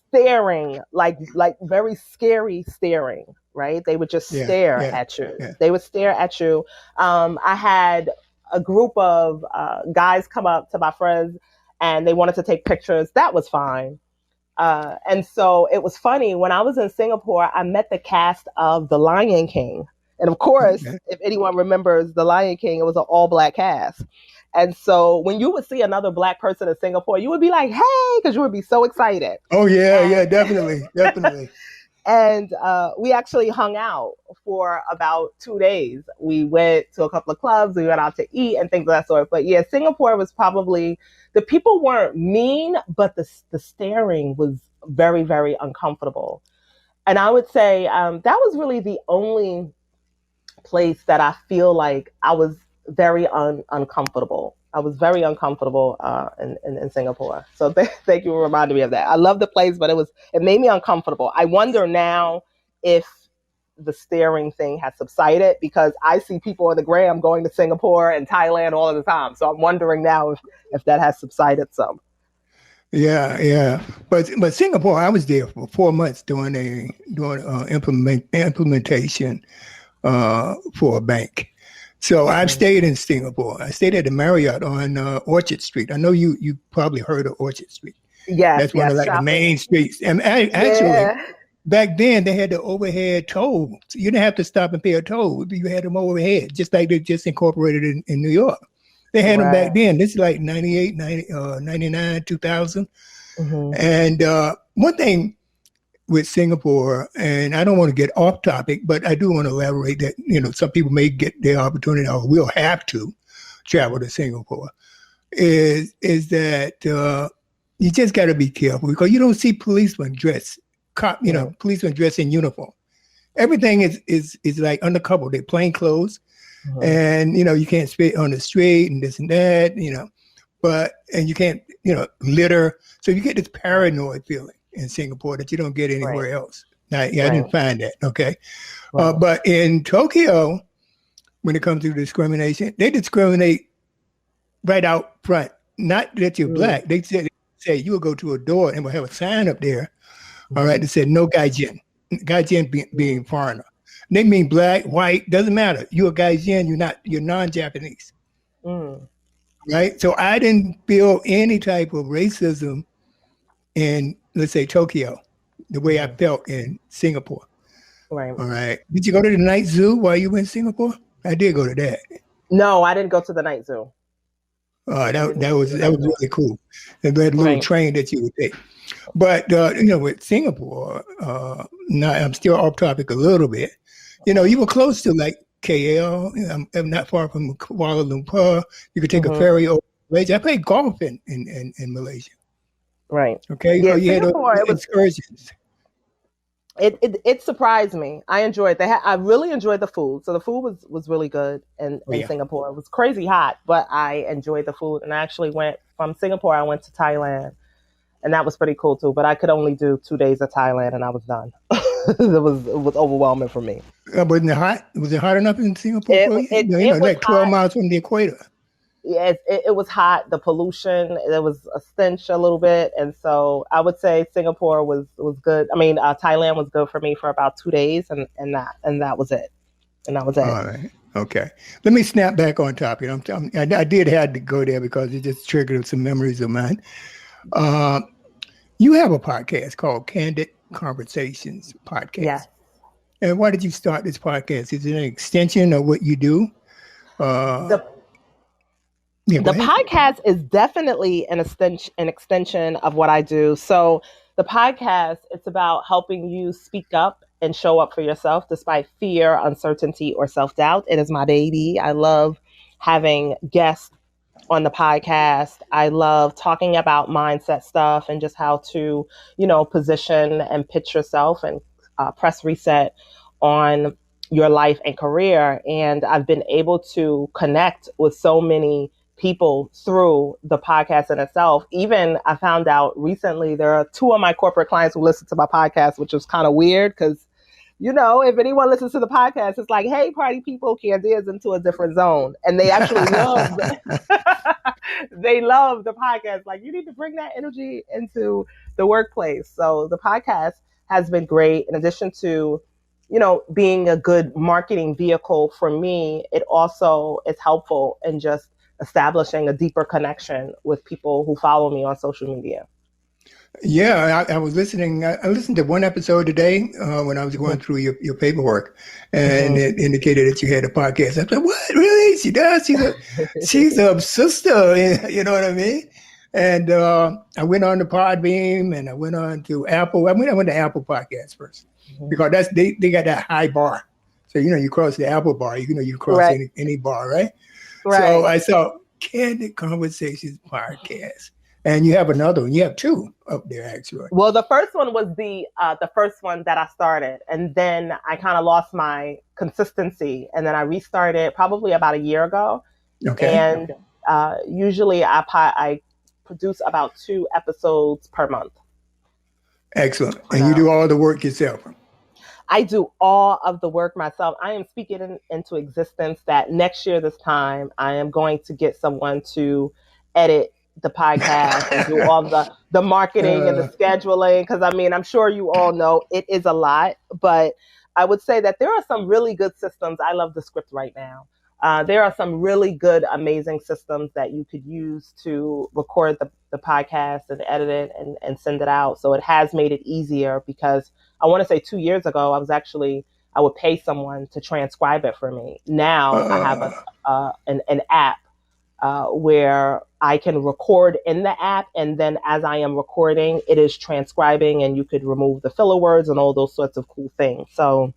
staring, like very scary staring, right? They would just stare at you. Yeah. They would stare at you. I had a group of guys come up to my friends and they wanted to take pictures. That was fine. And so it was funny. When I was in Singapore, I met the cast of The Lion King. And of course, if anyone remembers The Lion King, it was an all-Black cast. And so when you would see another Black person in Singapore, you would be like, hey, because you would be so excited. Oh, yeah, definitely. And we actually hung out for about 2 days. We went to a couple of clubs, we went out to eat and things of that sort. But yeah, Singapore was probably, the people weren't mean, but the staring was very, very uncomfortable. And I would say that was really the only place that I feel like I was very uncomfortable. I was very uncomfortable in Singapore. So thank you for reminding me of that. I love the place, but it made me uncomfortable. I wonder now if the staring thing has subsided, because I see people on the gram going to Singapore and Thailand all of the time. So I'm wondering now if that has subsided some. Yeah. But Singapore, I was there for 4 months doing implementation for a bank. So I've stayed in Singapore. I stayed at the Marriott on Orchard Street. I know you probably heard of Orchard Street. Yeah, that's one of the main streets. And actually, back then they had the overhead toll. So you didn't have to stop and pay a toll. You had them overhead, just like they just incorporated in New York. They had them back then. This is like 98, 99, 2000. Mm-hmm. And one thing with Singapore, and I don't want to get off topic, but I do want to elaborate that, some people may get their opportunity or will have to travel to Singapore, is that you just got to be careful, because you don't see policemen dressed in uniform. Everything is like undercover. They're plain clothes, and, you can't spit on the street and this and that, and you can't, litter. So you get this paranoid feeling in Singapore that you don't get anywhere else. Now, I didn't find that. Okay. Right. But in Tokyo, when it comes to discrimination, they discriminate right out front. Not that you're Black. They say you will go to a door and we'll have a sign up there. All right. That said, no gaijin. Gaijin being foreigner. They mean Black, white, doesn't matter. You're a gaijin, you're non-Japanese. Right. So I didn't feel any type of racism in, let's say, Tokyo, the way I felt in Singapore. Right. All right. Did you go to the night zoo while you were in Singapore? I did go to that. No, I didn't go to the night zoo. That was really cool. And that little train that you would take. But with Singapore, now I'm still off topic a little bit. You were close to like KL. I'm not far from Kuala Lumpur. You could take a ferry over Malaysia. I played golf in Malaysia. Right. Okay. Yeah, so you had excursions. It surprised me. I enjoyed. I really enjoyed the food. So the food was really good in Singapore. It was crazy hot, but I enjoyed the food. And I actually went from Singapore. I went to Thailand, and that was pretty cool too. But I could only do 2 days of Thailand, and I was done. it was overwhelming for me. Wasn't it hot? Was it hot enough in Singapore for you? It was like 12 hot. miles from the equator. Yeah, it was hot. The pollution, there was a stench a little bit, and so I would say Singapore was good. I mean, Thailand was good for me for about 2 days, and that was it. And that was it. All right. Okay. Let me snap back on topic. I did have to go there because it just triggered some memories of mine. You have a podcast called Candid Conversations podcast. Yes. And why did you start this podcast? Is it an extension of what you do? The podcast is definitely an extension of what I do. So the podcast, it's about helping you speak up and show up for yourself despite fear, uncertainty, or self-doubt. It is my baby. I love having guests on the podcast. I love talking about mindset stuff and just how to, position and pitch yourself and press reset on your life and career. And I've been able to connect with so many people through the podcast in itself. Even I found out recently there are 2 of my corporate clients who listen to my podcast, which was kind of weird because, if anyone listens to the podcast, it's like, hey, party people, Kandia's into a different zone. And they actually love they love the podcast. Like, you need to bring that energy into the workplace. So the podcast has been great. In addition to, being a good marketing vehicle for me, it also is helpful in just establishing a deeper connection with people who follow me on social media. Yeah, I was listening. I listened to one episode today when I was going through your paperwork, and it indicated that you had a podcast. I thought, what? Really? She does? She's a sister. You know what I mean? And I went on to Podbeam, and I went on to Apple. I went to Apple Podcasts first because they got that high bar. So you cross the Apple bar, you cross right. any bar, right? Right. So I saw Candid Conversations podcast. And you have another one. You have 2 up there, actually. Well, the first one was the first one that I started. And then I kind of lost my consistency. And then I restarted probably about a year ago. Okay. And usually I produce about 2 episodes per month. Excellent. And you do all the work yourself? I do all of the work myself. I am speaking into existence that next year this time, I am going to get someone to edit the podcast and do all the marketing and the scheduling. Because I'm sure you all know it is a lot, but I would say that there are some really good systems. I love the script right now. There are some really good, amazing systems that you could use to record the podcast and edit it and send it out. So it has made it easier because I want to say 2 years ago, I would pay someone to transcribe it for me. Now I have an app where I can record in the app. And then as I am recording, it is transcribing and you could remove the filler words and all those sorts of cool things. So,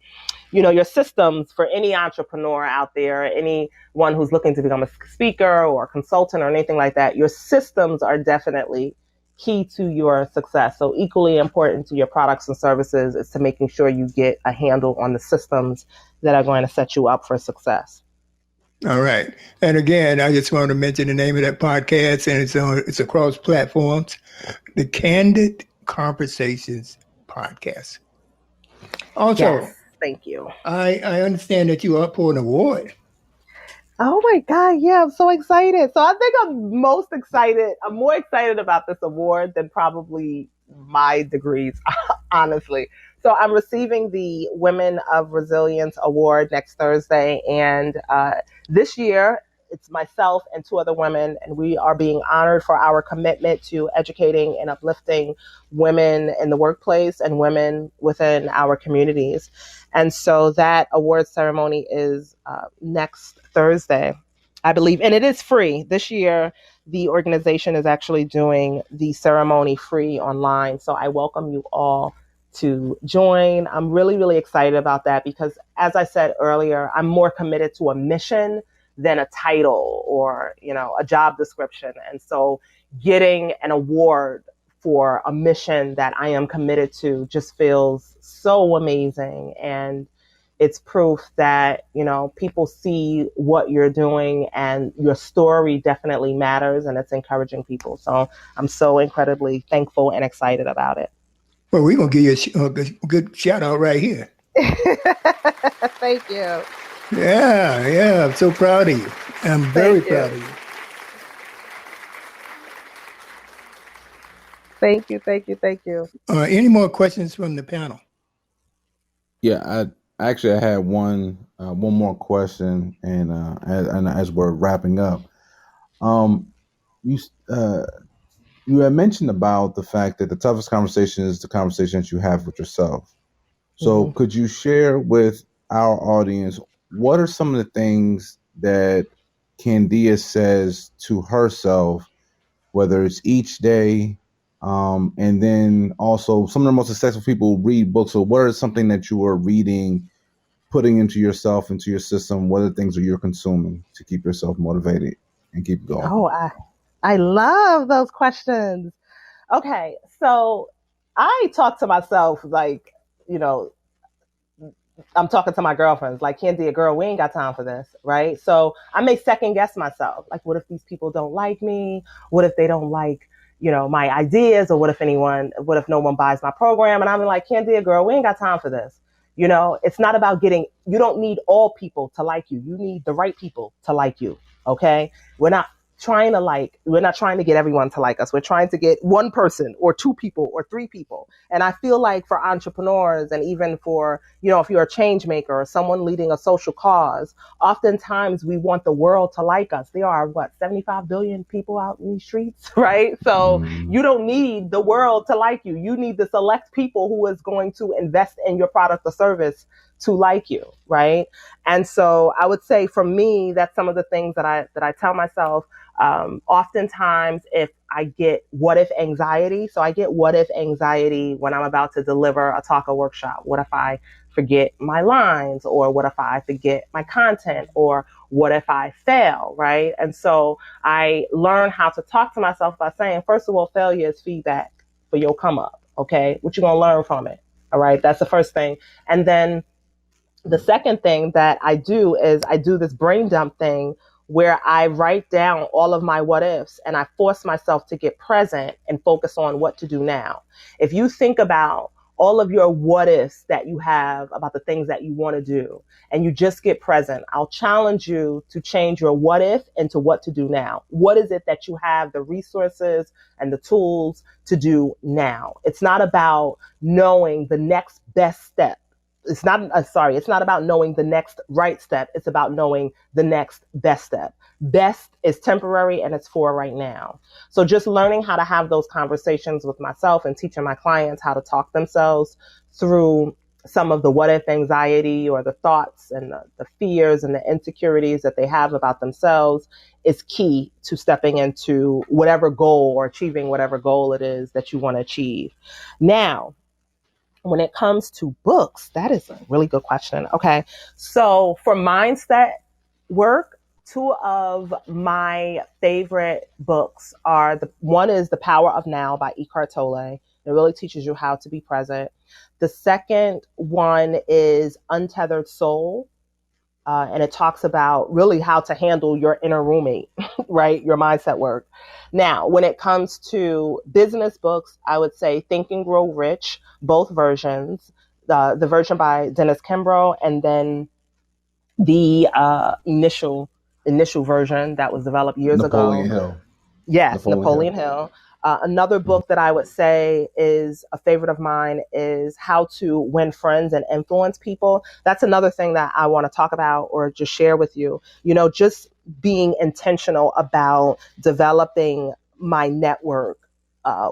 your systems for any entrepreneur out there, anyone who's looking to become a speaker or a consultant or anything like that, your systems are definitely key to your success. So equally important to your products and services is to making sure you get a handle on the systems that are going to set you up for success. All right. And again, I just want to mention the name of that podcast, and it's across platforms, the Candid Conversations podcast. Also, yes, thank you. I understand that you are up for an award. Oh my God. Yeah, I'm so excited. So I think I'm more excited about this award than probably my degrees, honestly. So I'm receiving the Women of Resilience Award next Thursday. And this year, it's myself and 2 other women, and we are being honored for our commitment to educating and uplifting women in the workplace and women within our communities. And so that award ceremony is next Thursday, I believe, and it is free. This year, the organization is actually doing the ceremony free online. So I welcome you all to join. I'm really, really excited about that because, as I said earlier, I'm more committed to a mission than a title or, a job description. And so getting an award for a mission that I am committed to just feels so amazing. And it's proof that, you know, people see what you're doing and your story definitely matters, and it's encouraging people. So I'm so incredibly thankful and excited about it. Well, we're going to give you a good shout out right here. Thank you. Yeah. I'm so proud of you. I'm very proud of you. Thank you. Any more questions from the panel? Yeah, I had one more question, and as we're wrapping up, you had mentioned about the fact that the toughest conversation is the conversations you have with yourself. So could you share with our audience, what are some of the things that Kandia says to herself, whether it's each day, and then also some of the most successful people read books. So what are something that you are reading, putting into yourself, into your system? What are the things that you're consuming to keep yourself motivated and keep going? Oh, I love those questions. Okay, so I talk to myself like, you know, I'm talking to my girlfriends, like, Candia, girl, we ain't got time for this, right? So I may second guess myself. Like, what if these people don't like me? What if they don't like, you know, my ideas? Or what if no one buys my program? And I'm like, Candia, girl, we ain't got time for this. You know, it's not about you don't need all people to like you. You need the right people to like you. Okay. We're not trying to get everyone to like us. We're trying to get one person or two people or three people. And I feel like for entrepreneurs, and even for, you know, if you're a change maker or someone leading a social cause, oftentimes we want the world to like us. There are 75 billion people out in these streets, right? So you don't need the world to like you. You need the select people who is going to invest in your product or service to like you, right? And so I would say for me, that's some of the things that I tell myself. Oftentimes, if I get what if anxiety, so I get what if anxiety when I'm about to deliver a talk or workshop. What if I forget my lines, or what if I forget my content, or what if I fail, right? And so I learn how to talk to myself by saying, first of all, failure is feedback for your come up. Okay, what you gonna learn from it? All right, that's the first thing. And then the second thing that I do is I do this brain dump thing where I write down all of my what ifs, and I force myself to get present and focus on what to do now. If you think about all of your what ifs that you have about the things that you want to do, and you just get present, I'll challenge you to change your what if into what to do now. What is it that you have the resources and the tools to do now? It's not about knowing the next best step. It's not about knowing the next right step. It's about knowing the next best step. Best is temporary, and it's for right now. So just learning how to have those conversations with myself and teaching my clients how to talk themselves through some of the what if anxiety, or the thoughts and the fears and the insecurities that they have about themselves, is key to stepping into whatever goal or achieving whatever goal it is that you want to achieve. Now, when it comes to books, that is a really good question. Okay. So for mindset work, two of my favorite books are one is The Power of Now by Eckhart Tolle. It really teaches you how to be present. The second one is Untethered Soul. And it talks about really how to handle your inner roommate, right? Your mindset work. Now, when it comes to business books, I would say Think and Grow Rich, both versions, the version by Dennis Kimbro, and then the initial version that was developed years Napoleon ago. Hill. Yes, Napoleon Hill. Another book that I would say is a favorite of mine is How to Win Friends and Influence People. That's another thing that I want to talk about or just share with you. You know, just being intentional about developing my network.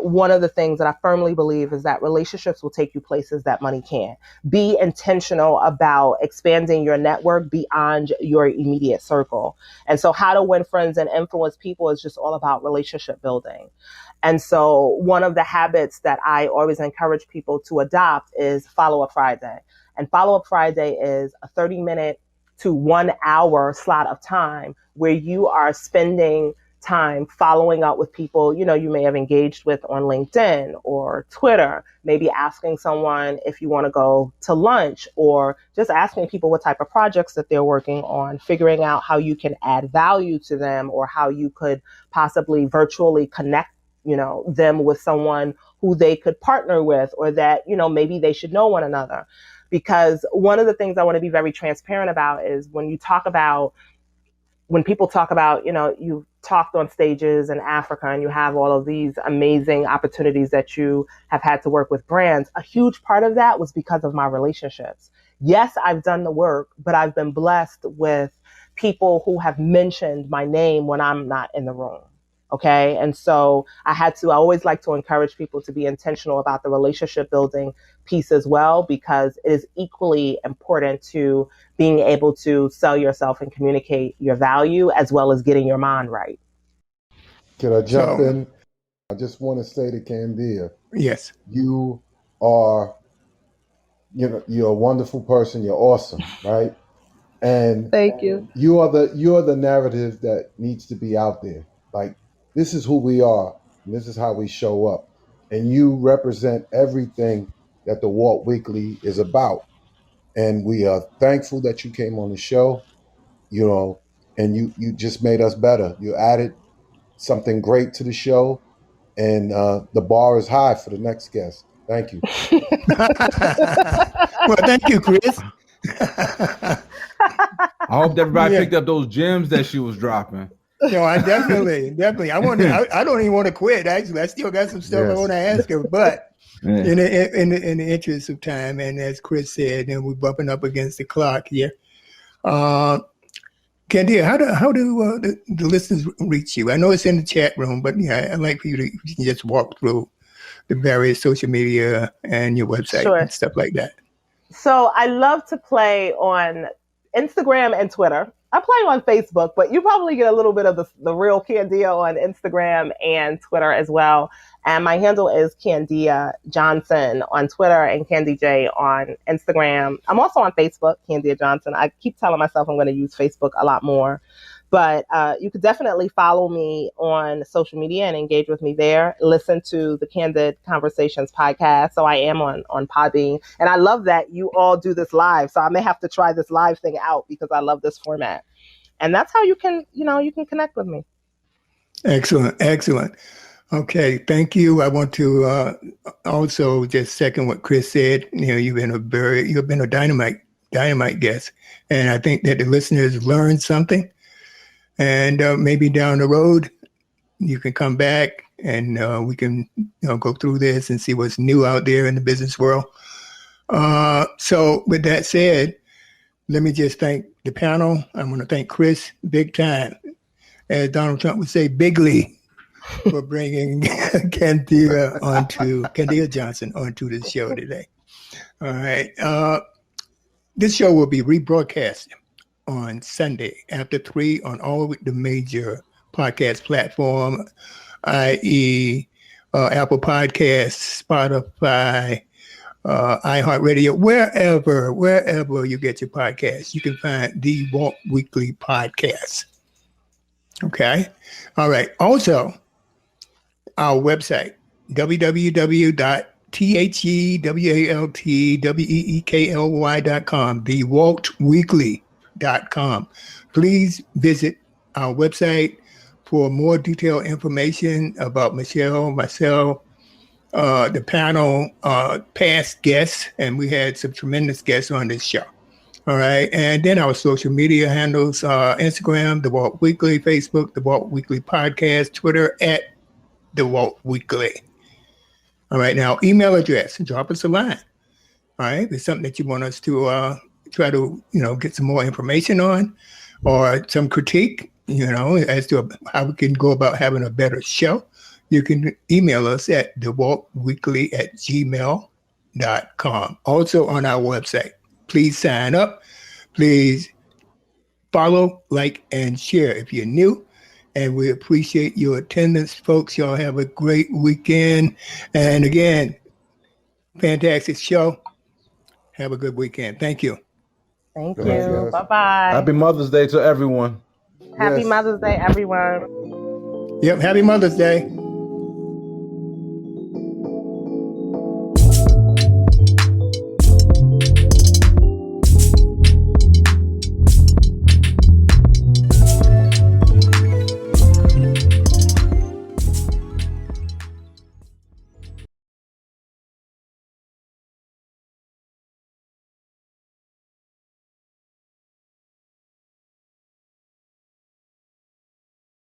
One of the things that I firmly believe is that relationships will take you places that money can't. Be intentional about expanding your network beyond your immediate circle. And so How to Win Friends and Influence People is just all about relationship building. And so one of the habits that I always encourage people to adopt is Follow-Up Friday. And Follow-Up Friday is a 30-minute to 1 hour slot of time where you are spending time following up with people, you may have engaged with on LinkedIn or Twitter, maybe asking someone if you want to go to lunch, or just asking people what type of projects that they're working on, figuring out how you can add value to them, or how you could possibly virtually connect, them with someone who they could partner with, or that, maybe they should know one another. Because one of the things I want to be very transparent about is when people talk about, you've talked on stages in Africa and you have all of these amazing opportunities that you have had to work with brands, a huge part of that was because of my relationships. Yes, I've done the work, but I've been blessed with people who have mentioned my name when I'm not in the room. Okay. And so I always like to encourage people to be intentional about the relationship building piece as well, because it is equally important to being able to sell yourself and communicate your value, as well as getting your mind right. Can I jump in? I just want to say to Candia, yes, you're a wonderful person. You're awesome, right? And thank you. You are the narrative that needs to be out there. Like, this is who we are, and this is how we show up. And you represent everything that the Walt Weekly is about. And we are thankful that you came on the show, and you just made us better. You added something great to the show, and the bar is high for the next guest. Thank you. Well, thank you, Chris. I hope everybody picked up those gems that she was dropping. I definitely. I don't even want to quit. Actually, I still got some stuff I want to ask her, but in the interest of time, and as Chris said, and we're bumping up against the clock here. Kandia, how do the listeners reach you? I know it's in the chat room, but I'd like for you to just walk through the various social media and your website and stuff like that. So I love to play on Instagram and Twitter. I play on Facebook, but you probably get a little bit of the real Candia on Instagram and Twitter as well. And my handle is Kandia Johnson on Twitter and Candy J on Instagram. I'm also on Facebook, Kandia Johnson. I keep telling myself I'm going to use Facebook a lot more. But you could definitely follow me on social media and engage with me there. Listen to the Candid Conversations podcast. So I am on Podbean. And I love that you all do this live. So I may have to try this live thing out because I love this format. And that's how you can connect with me. Excellent. Okay, thank you. I want to also just second what Chris said. You've been a dynamite guest. And I think that the listeners learned something. And maybe down the road, you can come back and we can go through this and see what's new out there in the business world. So with that said, let me just thank the panel. I'm going to thank Chris big time, as Donald Trump would say, bigly, for bringing Kandia Johnson onto the show today. All right. This show will be rebroadcast on Sunday after 3 on all the major podcast platform, i.e. Apple Podcasts, Spotify, iHeartRadio, wherever you get your podcasts, you can find the Walt Weekly podcast. Okay. All right. Also, our website, www.thewaltweekly.com, TheWaltWeekly.com. Please visit our website for more detailed information about Michelle, myself, the panel, past guests, and we had some tremendous guests on this show. All right. And then our social media handles, Instagram, The Walt Weekly, Facebook, The Walt Weekly Podcast, Twitter @The Walt Weekly. All right. Now, email address, drop us a line. All right. If it's something that you want us to try to, get some more information on, or some critique, as to how we can go about having a better show, you can email us at TheWaltWeekly@gmail.com. Also on our website. Please sign up. Please follow, like, and share if you're new. And we appreciate your attendance, folks. Y'all have a great weekend. And again, fantastic show. Have a good weekend. Thank you. Thank you. Bye-bye. Happy Mother's Day to everyone. Happy Mother's Day, everyone. Yep. Happy Mother's Day.